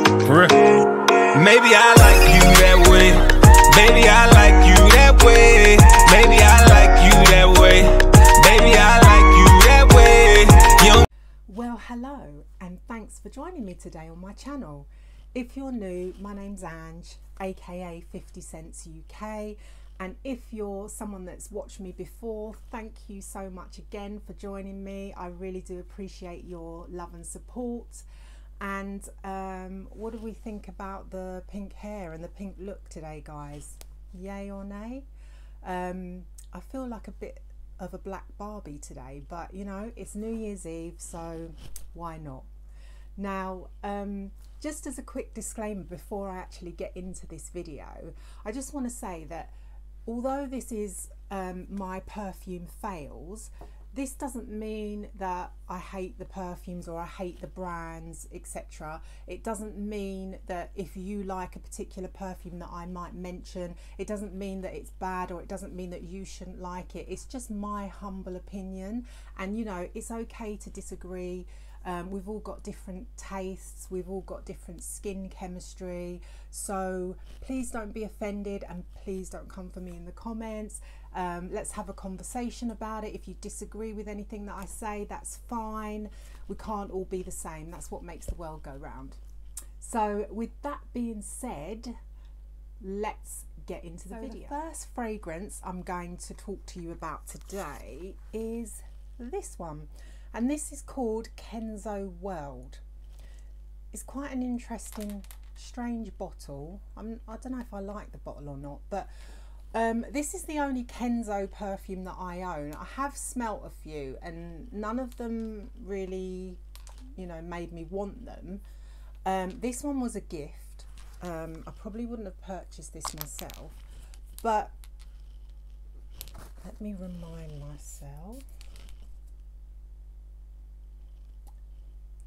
For real. Maybe I like you that way. Baby, I like you that way. Maybe I like you that way. Baby, I like you that way. Well, hello, and thanks for joining me today on my channel. If you're new, my name's Ange, aka 50 Cents UK, and if you're someone that's watched me before, thank you so much again for joining me. I really do appreciate your love and support. And what do we think about the pink hair and the pink look today, guys? Yay or nay? I feel like a bit of a black Barbie today, but you know, it's New Year's Eve, so why not? Now, just as a quick disclaimer before I actually get into this video, I just want to say that although this is my perfume fails, this doesn't mean that I hate the perfumes or I hate the brands, etc. It doesn't mean that if you like a particular perfume that I might mention, it doesn't mean that it's bad, or it doesn't mean that you shouldn't like it. It's just my humble opinion, and you know, it's okay to disagree. We've all got different tastes, we've all got different skin chemistry, so please don't be offended and please don't come for me in the comments. Let's have a conversation about it. If you disagree with anything that I say, that's fine. We can't all be the same. That's what makes the world go round. So with that being said, let's get into the video. The first fragrance I'm going to talk to you about today is this one. And this is called Kenzo World. It's quite an interesting, strange bottle. I don't know if I like the bottle or not, but this is the only Kenzo perfume that I own. I have smelt a few and none of them really, you know, made me want them. This one was a gift. I probably wouldn't have purchased this myself, but let me remind myself.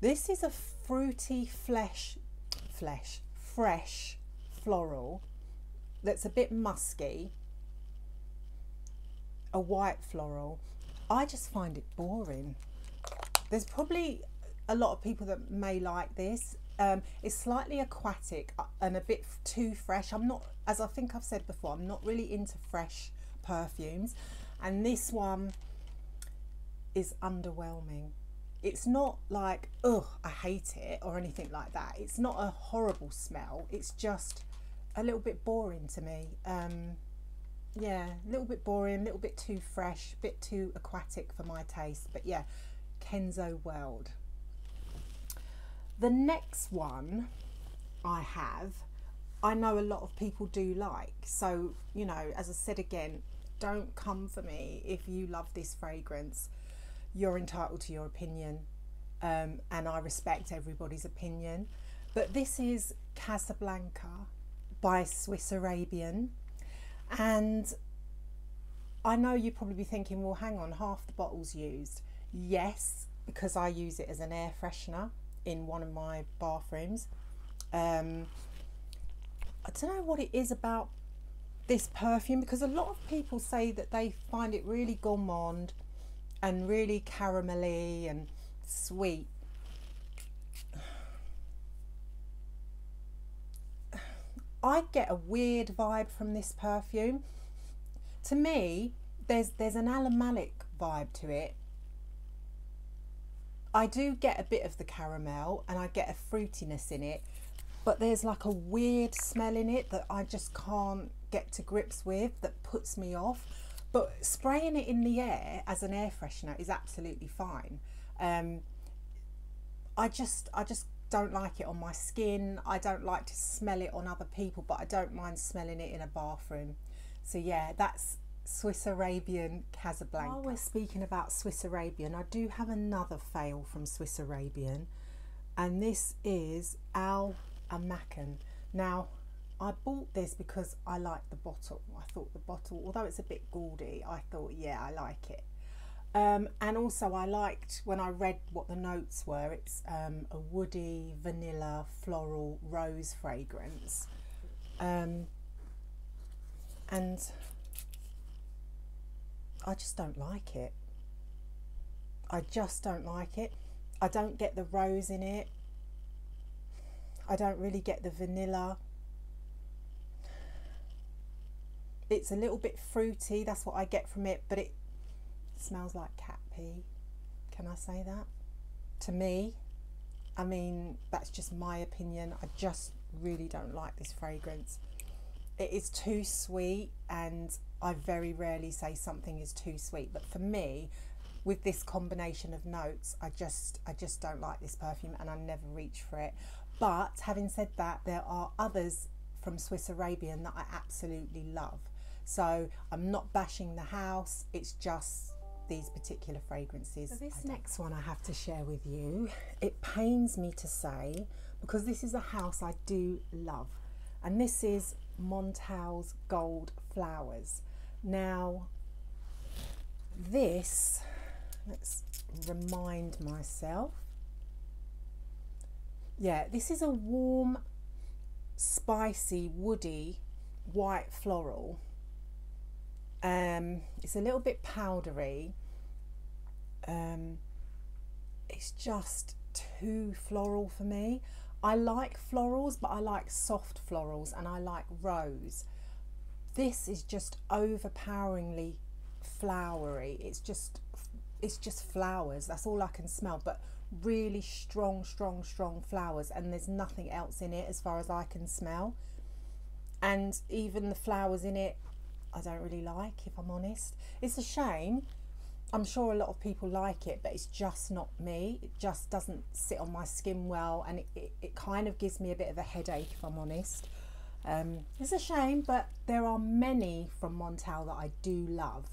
This is a fruity fresh floral that's a bit musky, a white floral. I just find it boring. There's probably a lot of people that may like this. It's slightly aquatic and a bit too fresh. I'm not, as I think I've said before, I'm not really into fresh perfumes, and this one is underwhelming. It's not like, ugh, I hate it or anything like that. It's not a horrible smell. It's just a little bit boring to me. Yeah, a little bit boring, a little bit too fresh, a bit too aquatic for my taste. But yeah, Kenzo World. The next one I have, I know a lot of people do like. So, you know, as I said again, don't come for me if you love this fragrance. You're entitled to your opinion, and I respect everybody's opinion. But this is Casablanca by Swiss Arabian, and I know you'd probably be thinking, well, hang on, half the bottle's used. Yes, because I use it as an air freshener in one of my bathrooms. I don't know what it is about this perfume, because a lot of people say that they find it really gourmand and really caramelly and sweet. I get a weird vibe from this perfume. To me, there's an animalic vibe to it. I do get a bit of the caramel and I get a fruitiness in it, but there's like a weird smell in it that I just can't get to grips with, that puts me off. But spraying it in the air as an air freshener is absolutely fine. I just don't like it on my skin. I don't like to smell it on other people, but I don't mind smelling it in a bathroom. So yeah, that's Swiss Arabian Casablanca. While we're speaking about Swiss Arabian, I do have another fail from Swiss Arabian, and this is Amaken. Now, I bought this because I like the bottle. I thought the bottle, although it's a bit gaudy, I thought, yeah, I like it. And also I liked, when I read what the notes were, it's a woody, vanilla, floral, rose fragrance. And I just don't like it. I just don't like it. I don't get the rose in it. I don't really get the vanilla. It's a little bit fruity, that's what I get from it, but it smells like cat pee. Can I say that? To me, I mean, that's just my opinion. I just really don't like this fragrance. It is too sweet, and I very rarely say something is too sweet, but for me, with this combination of notes, I just don't like this perfume, and I never reach for it. But having said that, there are others from Swiss Arabian that I absolutely love. So I'm not bashing the house, it's just these particular fragrances. So this next one I have to share with you, it pains me to say, because this is a house I do love, and this is Montale's Gold Flowers. Now this, let's remind myself, yeah, this is a warm, spicy, woody, white floral. It's a little bit powdery. It's just too floral for me. I like florals, but I like soft florals, and I like rose. This is just overpoweringly flowery. It's just flowers. That's all I can smell, but really strong flowers, and there's nothing else in it as far as I can smell. And even the flowers in it, I don't really like, if I'm honest. It's a shame. I'm sure a lot of people like it, but it's just not me. It just doesn't sit on my skin well, and it kind of gives me a bit of a headache, if I'm honest. It's a shame, but there are many from Montale that I do love.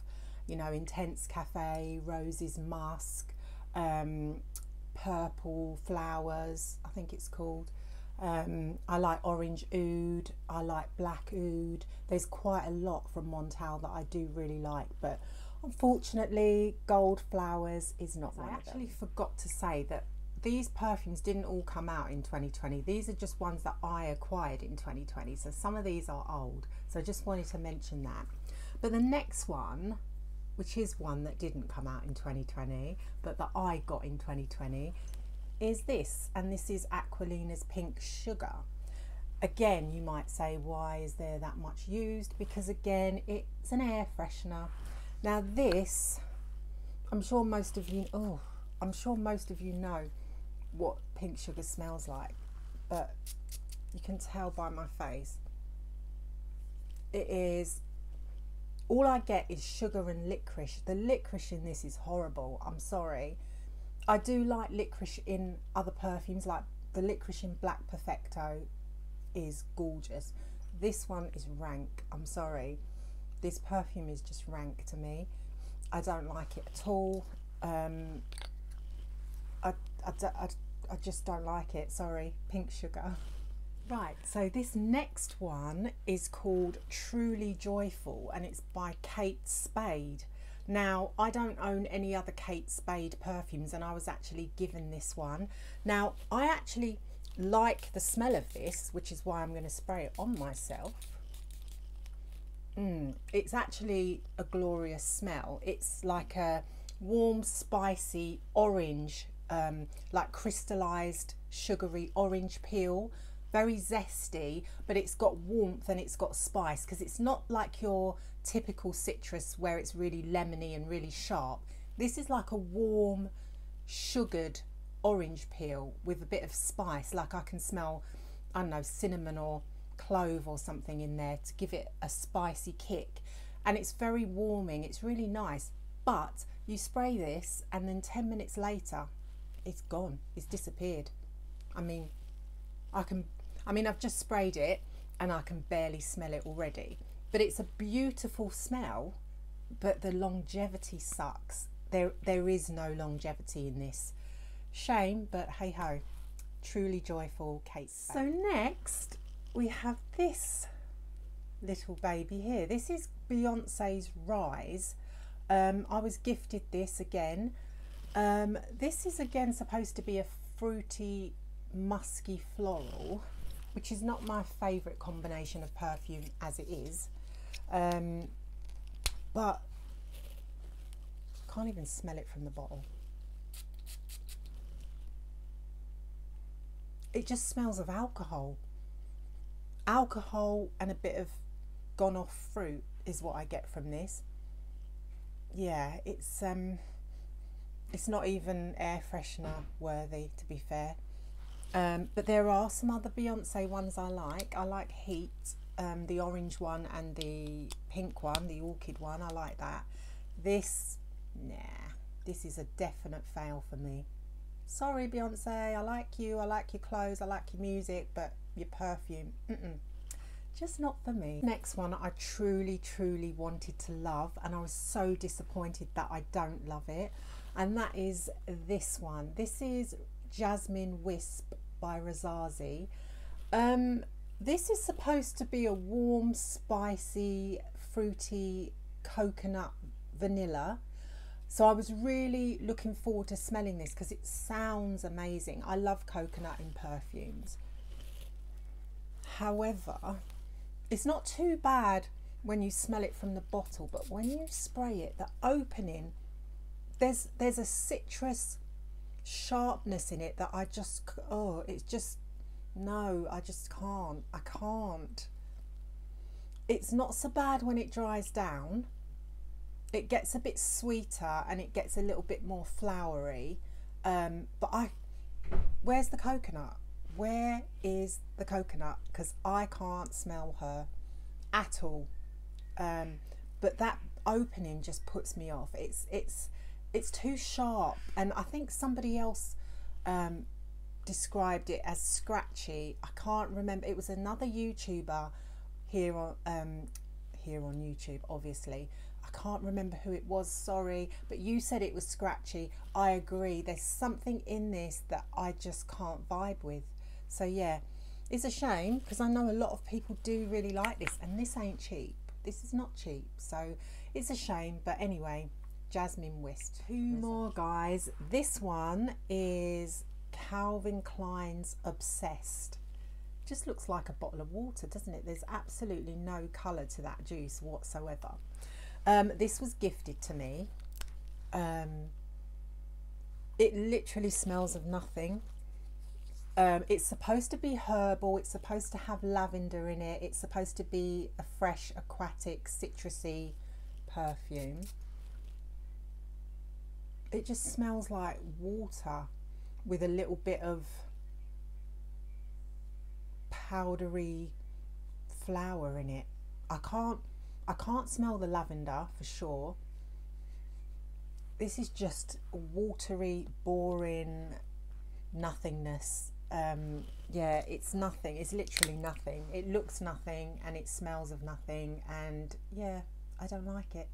You know, Intense Cafe, Roses Musk, Purple Flowers, I think it's called. I like Orange Oud, I like Black Oud. There's quite a lot from Montale that I do really like, but unfortunately Gold Flowers is not one of them. I actually forgot to say that these perfumes didn't all come out in 2020. These are just ones that I acquired in 2020, so some of these are old, so I just wanted to mention that. But the next one, which is one that didn't come out in 2020 but that I got in 2020, is this, and this is Aquilina's Pink Sugar. Again, you might say, why is there that much used? Because again, it's an air freshener. Now this, I'm sure most of you know what Pink Sugar smells like, but you can tell by my face. It is, all I get is sugar and licorice. The licorice in this is horrible, I'm sorry. I do like licorice in other perfumes, like the licorice in Black Perfecto is gorgeous. This one is rank, I'm sorry. This perfume is just rank to me. I don't like it at all. I just don't like it, sorry. Pink Sugar. Right, so this next one is called Truly Joyful, and it's by Kate Spade. Now, I don't own any other Kate Spade perfumes, and I was actually given this one. Now, I actually like the smell of this, which is why I'm going to spray it on myself. It's actually a glorious smell. It's like a warm, spicy orange, like crystallized, sugary orange peel. Very zesty, but it's got warmth and it's got spice, because it's not like your typical citrus where it's really lemony and really sharp. This is like a warm, sugared orange peel with a bit of spice, like I can smell, I don't know, cinnamon or clove or something in there to give it a spicy kick, and it's very warming. It's really nice, but you spray this and then 10 minutes later it's gone, it's disappeared. I've just sprayed it and I can barely smell it already, but it's a beautiful smell, but the longevity sucks. There is no longevity in this. Shame, but hey ho. Truly Joyful, Kate Spade. So next we have this little baby here. This is Beyonce's Rise. I was gifted this again. This is again supposed to be a fruity, musky floral, which is not my favourite combination of perfume as it is, but I can't even smell it from the bottle. it just smells of alcohol. Alcohol and a bit of gone off fruit is what I get from this. Yeah, it's not even air freshener worthy, to be fair. But there are some other Beyonce ones I like. I like Heat, the orange one and the pink one, the orchid one. I like that. This, nah, this is a definite fail for me. Sorry, Beyonce, I like you, I like your clothes, I like your music, but your perfume, just not for me. Next one I truly wanted to love, and I was so disappointed that I don't love it, and that is this one. This is Jasmine Wisp by Rasasi. This is supposed to be a warm, spicy, fruity coconut vanilla. So I was really looking forward to smelling this because it sounds amazing. I love coconut in perfumes. However, it's not too bad when you smell it from the bottle, but when you spray it, the opening, there's a citrus sharpness in it that I just, oh, it's just, no, I just can't. I can't. It's not so bad when it dries down. It gets a bit sweeter and it gets a little bit more flowery, but where's the coconut? Where is the coconut? Because I can't smell her at all. But that opening just puts me off. It's too sharp, and I think somebody else described it as scratchy. I can't remember. It was another YouTuber here on YouTube, obviously. I can't remember who it was, sorry, but you said it was scratchy. I agree. There's something in this that I just can't vibe with. So yeah, it's a shame because I know a lot of people do really like this, and this ain't cheap. This is not cheap, so it's a shame. But anyway, Jasmine Wisp. Two more, guys. This one is Calvin Klein's Obsessed. Just looks like a bottle of water, doesn't it? There's absolutely no colour to that juice whatsoever. This was gifted to me. It literally smells of nothing. It's supposed to be herbal, it's supposed to have lavender in it, it's supposed to be a fresh, aquatic, citrusy perfume. It just smells like water with a little bit of powdery flower in it. I can't smell the lavender for sure. This is just watery, boring nothingness. Yeah, it's nothing. It's literally nothing. It looks nothing and it smells of nothing, and yeah, I don't like it.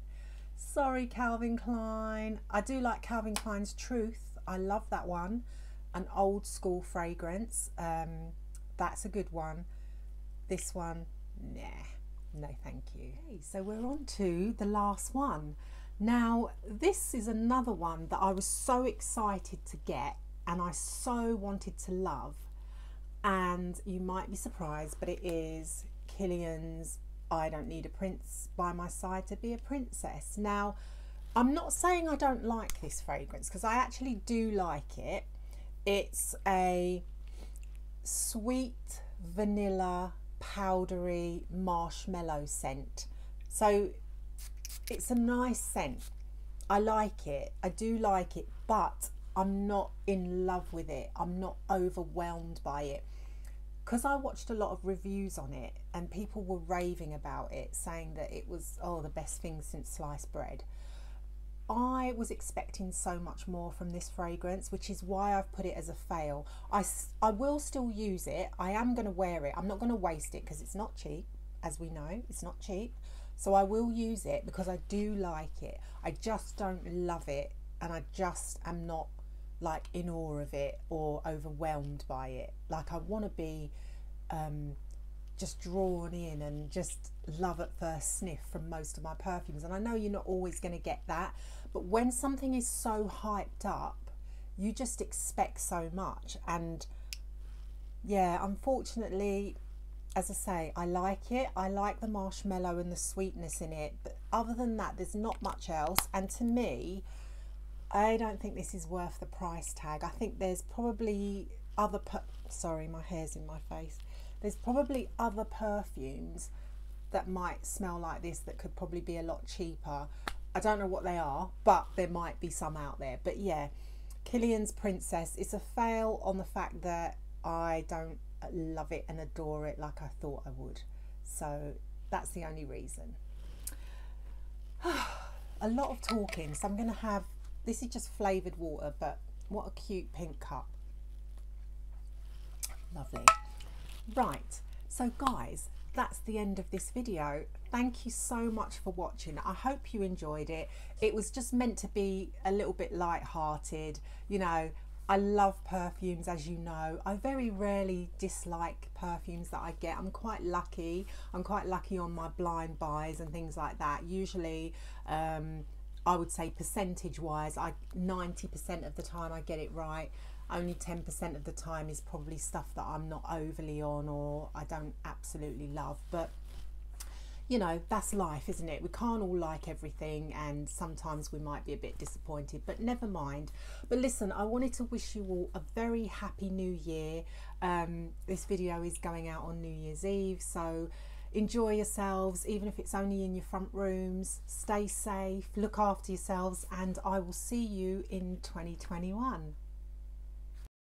Sorry, Calvin Klein. I do like Calvin Klein's Truth. I love that one. An old school fragrance. That's a good one. This one, nah. No thank you. Okay, so we're on to the last one. Now this is another one that I was so excited to get and I so wanted to love, and you might be surprised, but it is Kilian's I Don't Need a Prince by My Side to Be a Princess. Now I'm not saying I don't like this fragrance because I actually do like it. It's a sweet vanilla powdery marshmallow scent, so it's a nice scent. I like it, I do like it, but I'm not in love with it. I'm not overwhelmed by it because I watched a lot of reviews on it and people were raving about it, saying that it was, oh, the best thing since sliced bread. I was expecting so much more from this fragrance, which is why I've put it as a fail. I will still use it. I am going to wear it. I'm not going to waste it because it's not cheap, as we know. It's not cheap. So I will use it because I do like it. I just don't love it, and I just am not like in awe of it or overwhelmed by it. Like I want to be just drawn in and just love at first sniff from most of my perfumes, and I know you're not always going to get that, but when something is so hyped up you just expect so much. And yeah, unfortunately, as I say, I like it. I like the marshmallow and the sweetness in it, but other than that there's not much else, and to me I don't think this is worth the price tag. I think there's probably other, sorry, my hair's in my face. There's probably other perfumes that might smell like this that could probably be a lot cheaper. I don't know what they are, but there might be some out there. But yeah, Kilian's Princess, it's a fail on the fact that I don't love it and adore it like I thought I would. So that's the only reason. A lot of talking, so I'm going to have, this is just flavoured water, but what a cute pink cup. Lovely. Right, so guys, that's the end of this video. Thank you so much for watching. I hope you enjoyed it. It was just meant to be a little bit light-hearted. You know, I love perfumes, as you know. I very rarely dislike perfumes that I get. I'm quite lucky. I'm quite lucky on my blind buys and things like that. Usually, I would say percentage-wise, 90% of the time I get it right. Only 10% of the time is probably stuff that I'm not overly on or I don't absolutely love. But you know, that's life, isn't it? We can't all like everything, and sometimes we might be a bit disappointed, but never mind. But listen, I wanted to wish you all a very happy new year. This video is going out on New Year's Eve, so enjoy yourselves, even if it's only in your front rooms. Stay safe, look after yourselves, and I will see you in 2021.